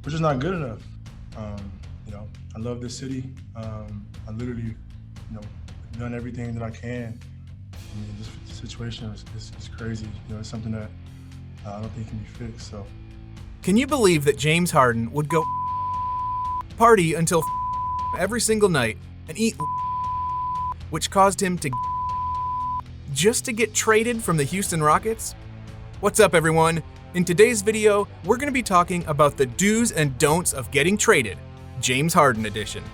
we're just not good enough. You know, I love this city. I literally, done everything that I can. I mean, this situation is crazy. You know, it's something that I don't think can be fixed. So, Can you believe that James Harden would go party until every single night and eat, which caused him to just to get traded from the Houston Rockets? What's up, everyone? In today's video, we're going to be talking about the do's and don'ts of getting traded, James Harden edition.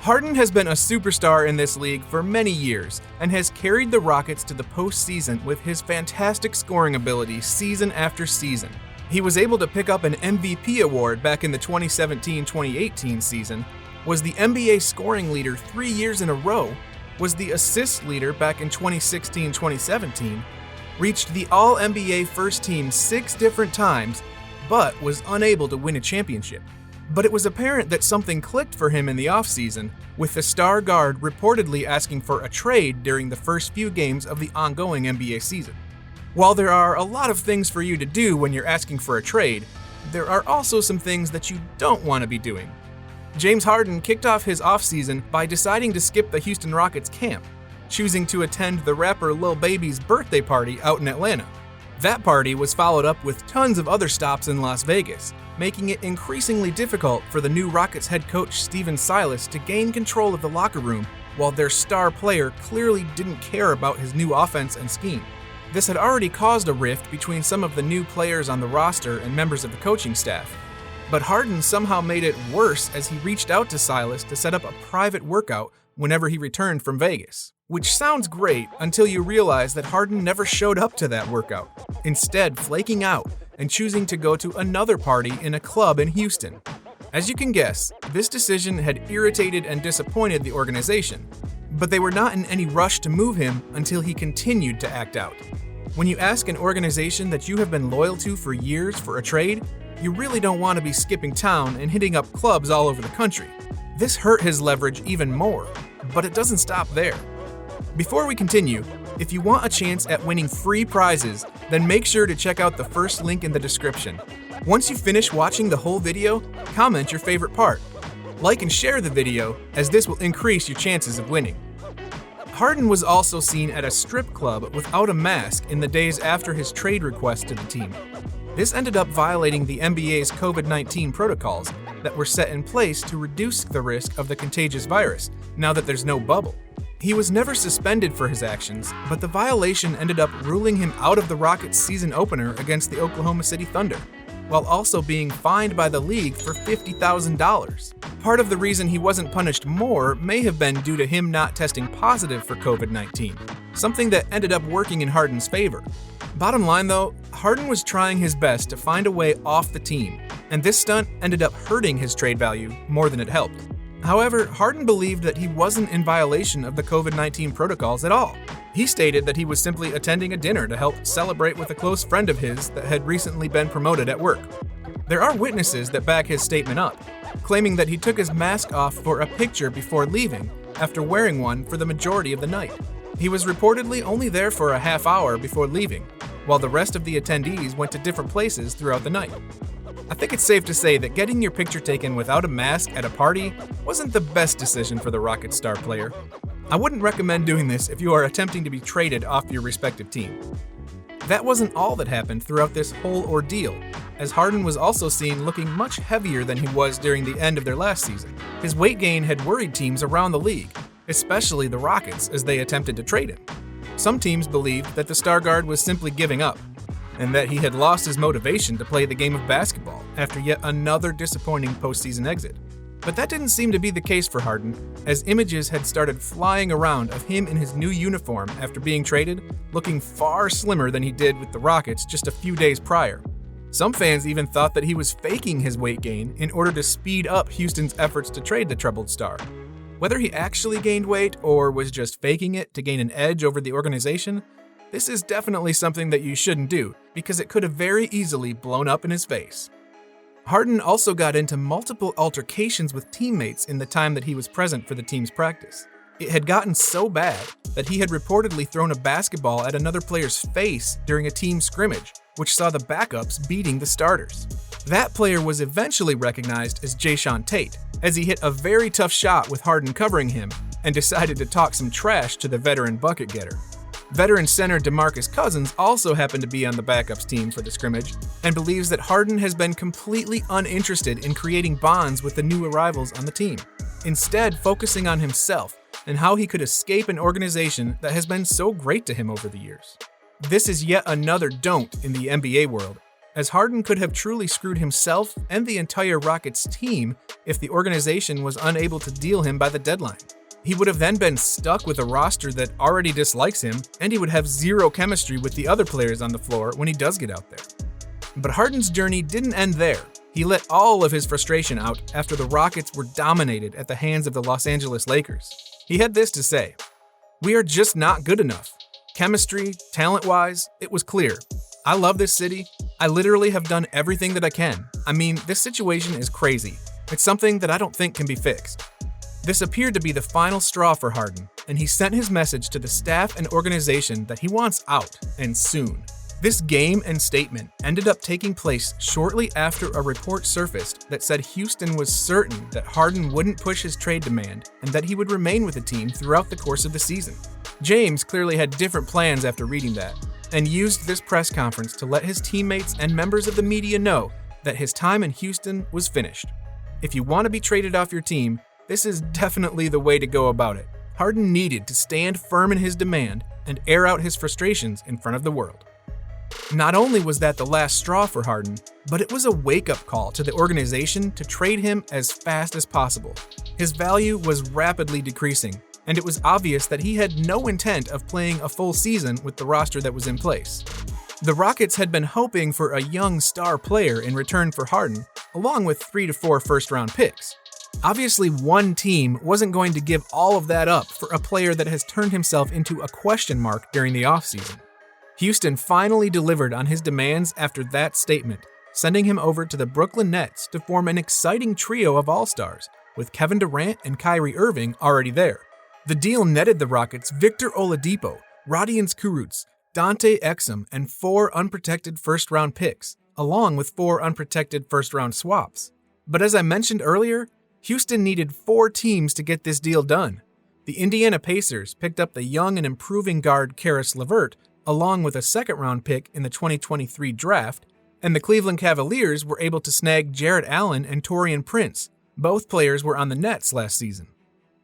Harden has been a superstar in this league for many years and has carried the Rockets to the postseason with his fantastic scoring ability season after season. He was able to pick up an MVP award back in the 2017-2018 season, was the NBA scoring leader 3 years in a row, was the assist leader back in 2016-2017, reached the All-NBA first team 6 different times, but was unable to win a championship. But it was apparent that something clicked for him in the offseason, with the star guard reportedly asking for a trade during the first few games of the ongoing NBA season. While there are a lot of things for you to do when you're asking for a trade, there are also some things that you don't want to be doing. James Harden kicked off his offseason by deciding to skip the Houston Rockets camp, choosing to attend the rapper Lil Baby's birthday party out in Atlanta. That party was followed up with tons of other stops in Las Vegas, making it increasingly difficult for the new Rockets head coach Stephen Silas to gain control of the locker room while their star player clearly didn't care about his new offense and scheme. This had already caused a rift between some of the new players on the roster and members of the coaching staff. But Harden somehow made it worse as he reached out to Silas to set up a private workout whenever he returned from Vegas. Which sounds great until you realize that Harden never showed up to that workout, instead flaking out and choosing to go to another party in a club in Houston. As you can guess, this decision had irritated and disappointed the organization, but they were not in any rush to move him until he continued to act out. When you ask an organization that you have been loyal to for years for a trade, you really don't want to be skipping town and hitting up clubs all over the country. This hurt his leverage even more, but it doesn't stop there. Before we continue, if you want a chance at winning free prizes, then make sure to check out the first link in the description. Once you finish watching the whole video, comment your favorite part. Like and share the video, as this will increase your chances of winning. Harden was also seen at a strip club without a mask in the days after his trade request to the team. This ended up violating the NBA's COVID-19 protocols that were set in place to reduce the risk of the contagious virus, now that there's no bubble. He was never suspended for his actions, but the violation ended up ruling him out of the Rockets' season opener against the Oklahoma City Thunder, while also being fined by the league for $50,000. Part of the reason he wasn't punished more may have been due to him not testing positive for COVID-19, something that ended up working in Harden's favor. Bottom line though, Harden was trying his best to find a way off the team, and this stunt ended up hurting his trade value more than it helped. However, Harden believed that he wasn't in violation of the COVID-19 protocols at all. He stated that he was simply attending a dinner to help celebrate with a close friend of his that had recently been promoted at work. There are witnesses that back his statement up, claiming that he took his mask off for a picture before leaving, after wearing one for the majority of the night. He was reportedly only there for a half hour before leaving, while the rest of the attendees went to different places throughout the night. I think it's safe to say that getting your picture taken without a mask at a party wasn't the best decision for the Rockets star player. I wouldn't recommend doing this if you are attempting to be traded off your respective team. That wasn't all that happened throughout this whole ordeal, as Harden was also seen looking much heavier than he was during the end of their last season. His weight gain had worried teams around the league, especially the Rockets, as they attempted to trade him. Some teams believed that the star guard was simply giving up, and that he had lost his motivation to play the game of basketball after yet another disappointing postseason exit. But that didn't seem to be the case for Harden, as images had started flying around of him in his new uniform after being traded, looking far slimmer than he did with the Rockets just a few days prior. Some fans even thought that he was faking his weight gain in order to speed up Houston's efforts to trade the troubled star. Whether he actually gained weight or was just faking it to gain an edge over the organization, this is definitely something that you shouldn't do, because it could have very easily blown up in his face. Harden also got into multiple altercations with teammates in the time that he was present for the team's practice. It had gotten so bad that he had reportedly thrown a basketball at another player's face during a team scrimmage, which saw the backups beating the starters. That player was eventually recognized as Jayshawn Tate, as he hit a very tough shot with Harden covering him and decided to talk some trash to the veteran bucket getter. Veteran center DeMarcus Cousins also happened to be on the backups team for the scrimmage and believes that Harden has been completely uninterested in creating bonds with the new arrivals on the team, instead focusing on himself and how he could escape an organization that has been so great to him over the years. This is yet another don't in the NBA world, as Harden could have truly screwed himself and the entire Rockets team if the organization was unable to deal him by the deadline. He would have then been stuck with a roster that already dislikes him, and he would have zero chemistry with the other players on the floor when he does get out there. But Harden's journey didn't end there. He let all of his frustration out after the Rockets were dominated at the hands of the Los Angeles Lakers. He had this to say: "We are just not good enough. Chemistry, talent-wise, it was clear. I love this city. I literally have done everything that I can. I mean, this situation is crazy. It's something that I don't think can be fixed." This appeared to be the final straw for Harden, and he sent his message to the staff and organization that he wants out, and soon. This game and statement ended up taking place shortly after a report surfaced that said Houston was certain that Harden wouldn't push his trade demand and that he would remain with the team throughout the course of the season. James clearly had different plans after reading that, and used this press conference to let his teammates and members of the media know that his time in Houston was finished. If you want to be traded off your team, this is definitely the way to go about it. Harden needed to stand firm in his demand and air out his frustrations in front of the world. Not only was that the last straw for Harden, but it was a wake-up call to the organization to trade him as fast as possible. His value was rapidly decreasing, and it was obvious that he had no intent of playing a full season with the roster that was in place. The Rockets had been hoping for a young star player in return for Harden, along with 3 to 4 first-round picks. Obviously, one team wasn't going to give all of that up for a player that has turned himself into a question mark during the offseason. Houston finally delivered on his demands after that statement, sending him over to the Brooklyn Nets to form an exciting trio of all-stars, with Kevin Durant and Kyrie Irving already there. The deal netted the Rockets Victor Oladipo, Rodions Kurucs, Dante Exum, and 4 unprotected first-round picks, along with 4 unprotected first-round swaps. But as I mentioned earlier, Houston needed 4 teams to get this deal done. The Indiana Pacers picked up the young and improving guard Karis LeVert, along with a second-round pick in the 2023 draft, and the Cleveland Cavaliers were able to snag Jarrett Allen and Taurean Prince. Both players were on the Nets last season.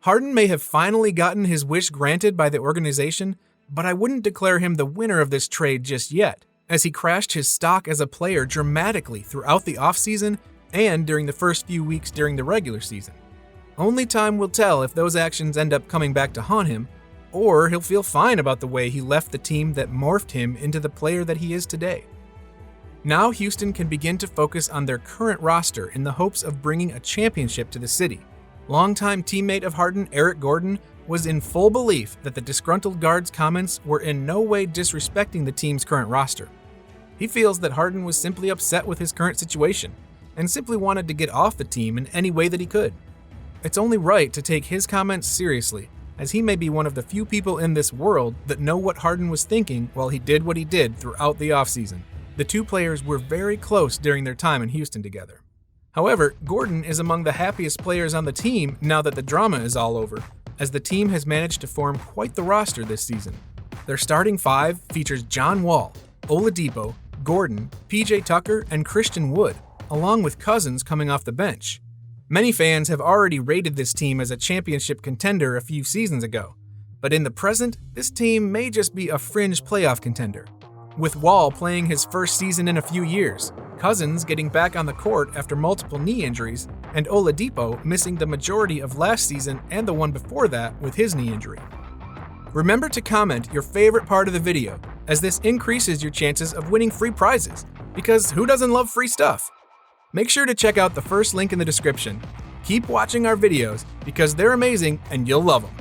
Harden may have finally gotten his wish granted by the organization, but I wouldn't declare him the winner of this trade just yet, as he crashed his stock as a player dramatically throughout the offseason and during the first few weeks during the regular season. Only time will tell if those actions end up coming back to haunt him, or he'll feel fine about the way he left the team that morphed him into the player that he is today. Now Houston can begin to focus on their current roster in the hopes of bringing a championship to the city. Longtime teammate of Harden, Eric Gordon, was in full belief that the disgruntled guard's comments were in no way disrespecting the team's current roster. He feels that Harden was simply upset with his current situation and simply wanted to get off the team in any way that he could. It's only right to take his comments seriously, as he may be one of the few people in this world that know what Harden was thinking while he did what he did throughout the offseason. The two players were very close during their time in Houston together. However, Gordon is among the happiest players on the team now that the drama is all over, as the team has managed to form quite the roster this season. Their starting 5 features John Wall, Oladipo, Gordon, PJ Tucker, and Christian Wood, along with Cousins coming off the bench. Many fans have already rated this team as a championship contender a few seasons ago, but in the present, this team may just be a fringe playoff contender. With Wall playing his first season in a few years, Cousins getting back on the court after multiple knee injuries, and Oladipo missing the majority of last season and the one before that with his knee injury. Remember to comment your favorite part of the video, as this increases your chances of winning free prizes, because who doesn't love free stuff? Make sure to check out the first link in the description. Keep watching our videos because they're amazing and you'll love them.